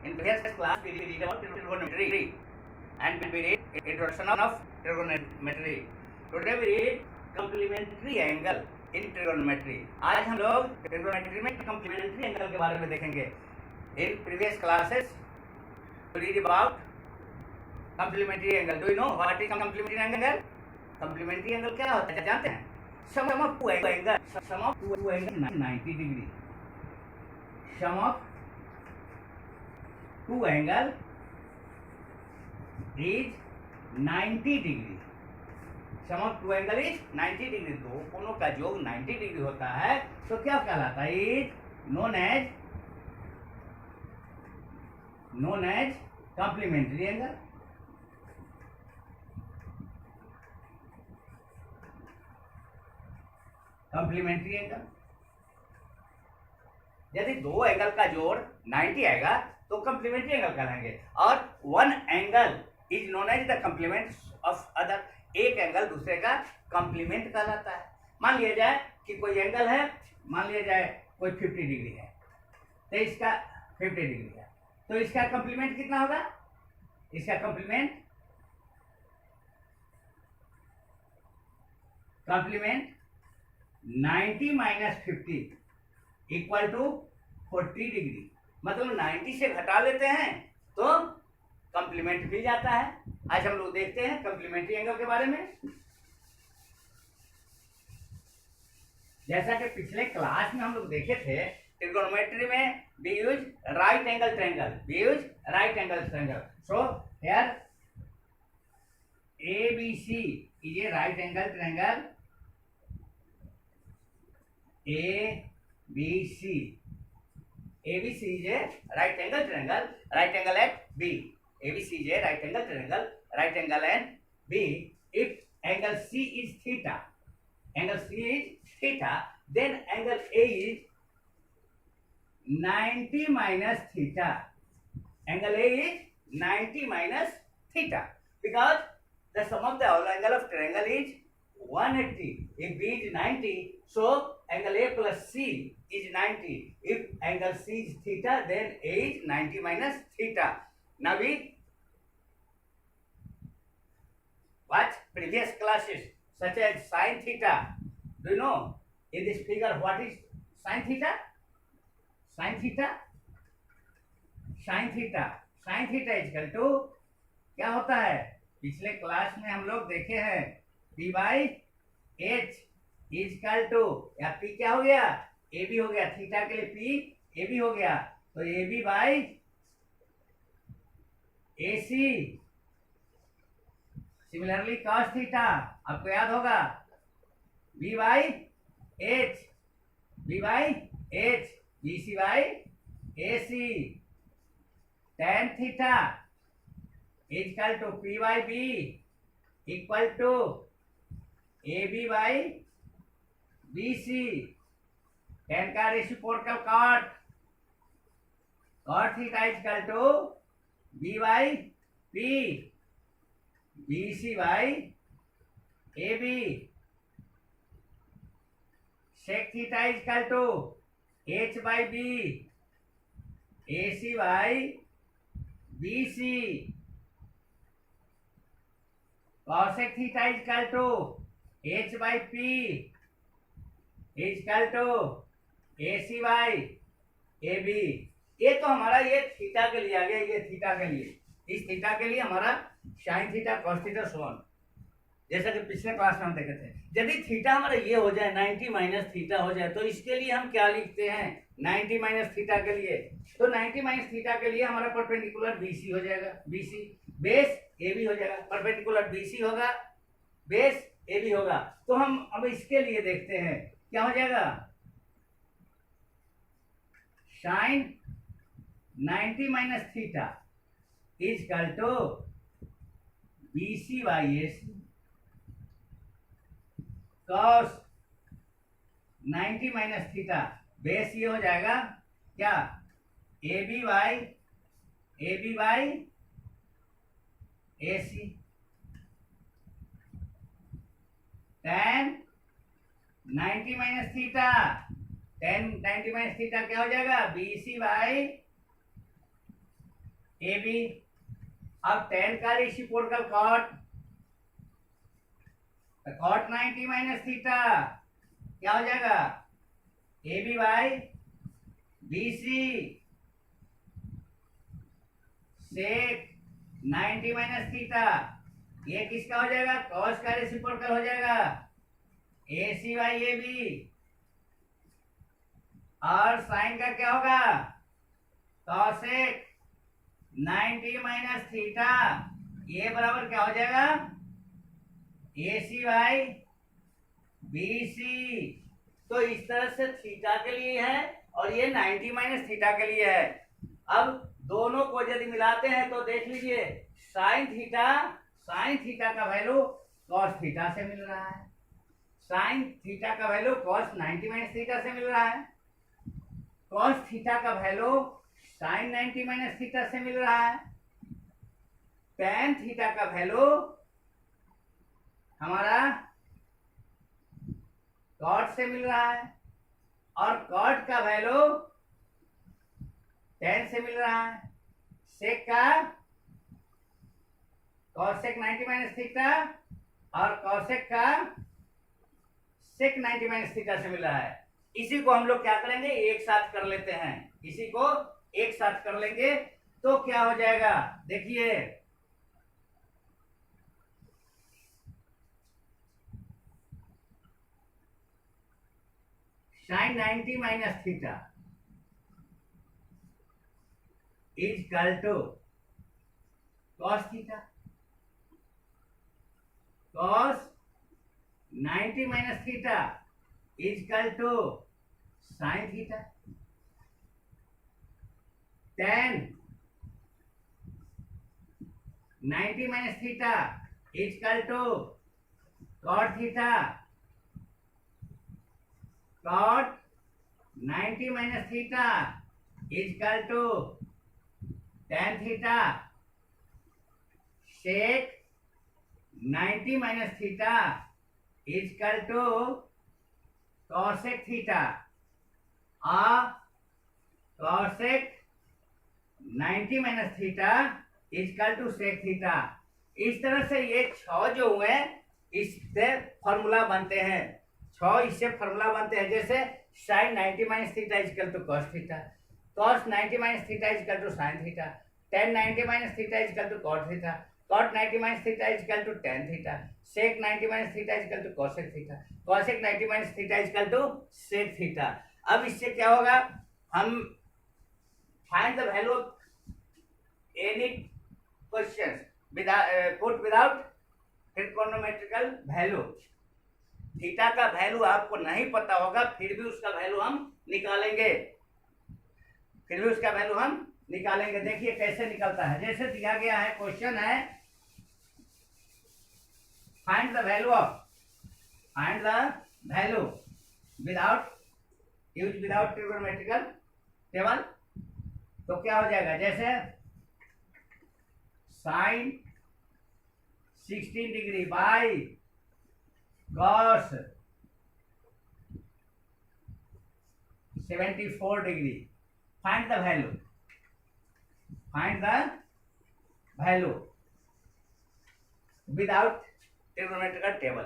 In previous class, we read about trigonometry and we read introduction of trigonometry. Today we read complementary angle in trigonometry. आज हम लोग trigonometry में complementary angle के बारे में देखेंगे. In previous classes, we read about complementary angle. Do you know what is complementary angle? Complementary angle क्या होता है जानते हैं? Sum of two angle 90 degree. Sum of two angle is 90 degree. Sum of two angle is 90 degree. दो कोणों का योग 90 degree होता है तो क्या कहलाता है? Is known as complementary angle. Complementary angle. यदि दो एंगल का जोड़ 90 आएगा तो कंप्लीमेंट्री एंगल कहलाएंगे. और one angle is known as the complement of other. एक एंगल दूसरे का कंप्लीमेंट कहलाता है. मान लिया जाए कि कोई एंगल है, मान लिया जाए कोई 50 डिग्री है तो इसका 50 डिग्री है तो इसका कंप्लीमेंट कितना होगा? इसका complement 90 minus 50 equal to 40 degree. मतलब 90 से घटा लेते हैं तो कंप्लीमेंट मिल जाता है. आज हम लोग देखते हैं कंप्लीमेंट्री एंगल के बारे में. जैसा कि पिछले क्लास में हम लोग देखे थे, ट्रिगोनोमेट्री में we use right angle triangle. So here ABC is a right angle triangle. ABC is a right angle triangle. Right angle at B. ABC is a right angle triangle. Right angle at B. If angle C is theta, then angle A is 90 minus theta. Angle A is 90 minus theta because the sum of the angle of triangle is 180. If B is 90, so angle A plus C is 90. If angle C is theta, then A is 90 minus theta. Now we watch previous classes such as sin theta. Do you know in this figure what is sin theta? Sin theta is equal to क्या होता है? पिछले class में हम लोग देखे हैं P by H is equal to, या P क्या हो गया? AB हो गया. थीटा के लिए P AB हो गया तो AB by AC. Similarly cos theta आपको याद होगा B by H BC by AC. tan theta is equal to P by B equal to AB by BC. tan का reciprocal cot theta is equal to B by P BC by AB. sec theta is equal to H by B AC by BC. cosec theta is equal to H by P is equal to AC by AB. ये तो हमारा ये theta के लिए आ गया. ये theta के लिए, इस थीटा के लिए हमारा sin theta cos theta so on, जैसा कि पिछले क्लास में हम देखे थे. यदि थीटा हमारा ये हो जाए 90 माइनस थीटा हो जाए तो इसके लिए हम क्या लिखते हैं? 90 माइनस थीटा के लिए तो 90 माइनस थीटा के लिए हमारा परपेंडिकुलर BC हो जाएगा. BC बेस AB हो जाएगा. परपेंडिकुलर BC होगा, बेस AB होगा. तो हम अब इसके लिए देखते हैं क्या हो जाएगा? sin 90 minus theta is equal to BC by AC. cos 90 minus theta base ये हो जाएगा क्या? AB by AC. tan 90 minus theta tan 90 minus theta क्या हो जाएगा? BC by A B. अब tan का रेसिप्रोकल कॉट 90 माइनस थीटा क्या हो जाएगा, A B by B C sec 90 minus theta. ये किसका हो जाएगा, कॉस का रेसिप्रोकल हो जाएगा, A C by A B. और साइन का क्या होगा, कॉसेक 90 माइनस थीटा। ये बराबर क्या हो जाएगा, ए सी बाई बी सी। तो इस तरह से थीटा के लिए है और ये 90 माइनस थीटा के लिए है। अब दोनों को यदि मिलाते हैं तो देख लीजिए, साइन थीटा का वैल्यू कॉस थीटा से मिल रहा है, साइन थीटा का वैल्यू कॉस 90 माइनस थीटा से मिल रहा है, कॉस थीटा का वैल्यू साइन 90 माइनस थीटा से मिल रहा है, tan थीटा का वैल्यू हमारा कॉट से मिल रहा है और कॉट का वैल्यू tan से मिल रहा है। सेक का कॉसेक 90 माइनस थीटा और कॉसेक का सेक 90 माइनस थीटा से मिल रहा है। इसी को हम लोग क्या करेंगे, एक साथ कर लेते हैं, इसी को एक साथ कर लेंगे तो क्या हो जाएगा, देखिए sine 90 minus theta is equal to cos theta, cos 90 minus theta is equal to sine theta, tan 90 minus theta is equal to cot theta, cot 90 minus theta is equal to tan theta, sec 90 minus theta is equal to cosec theta, cosec 90 minus theta is equal to sec theta. इस तरह से ये 6 जो हुए इससे formula बनते हैं, 6 इससे फॉर्मूला बनते हैं। जैसे sine 90 minus theta is equal to cos theta, cos 90 minus theta is equal to sine theta, tan 90 minus theta is equal to cot theta, cot 90 minus theta is equal to tan theta, sec 90 minus theta is equal to cosec theta, cosec 90 minus theta is equal to sec theta. अब इससे क्या होगा, हम find the value of any question put without trigonometrical value. Theta का value आपको नहीं पता होगा फिर भी उसका वैल्यू हम निकालेंगे, देखिए कैसे निकलता है। जैसे दिया गया है, क्वेश्चन है find the value without trigonometrical table. तो क्या हो जाएगा, जैसे sine 16 degree by cos 74 degree, find the value without trigonometrical table.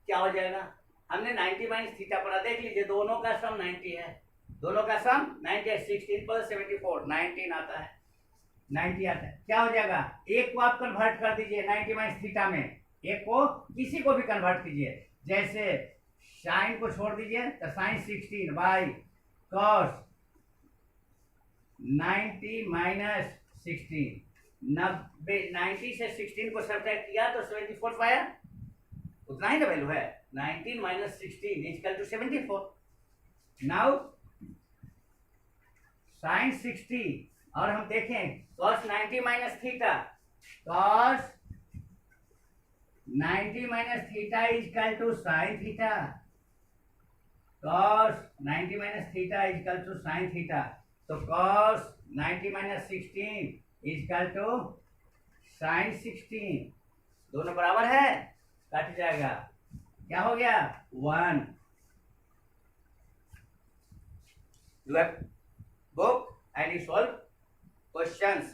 क्या हो जाएगा, हमने 90 माइनस थीटा पढ़ा, देख लीजिए दोनों का सम 90 है, 16 प्लस 74 19 आता है, 90 आता है। क्या हो जाएगा, एक को आप कन्वर्ट कर दीजिए 90 माइनस थीटा में, एक को किसी को भी कन्वर्ट कीजिए। जैसे साइन को छोड़ दीजिए तो साइन 16 बाई कॉस 90 माइनस 16, 90 से 16 को सब्ट्रैक्ट किया तो 74 पाया, उतना ही ना वैल्यू है। 19 minus 16 is equal to 74। Now sine 60 और हम देखें cos 90 minus theta, cos 90 minus theta is equal to sine theta, cos 90 minus theta is equal to sine theta. तो cos 90 minus 16 is equal to sine 16, दोनों बराबर है, cut जाएगा, क्या हो गया 1। You have book and you solve questions.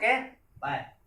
Okay bye.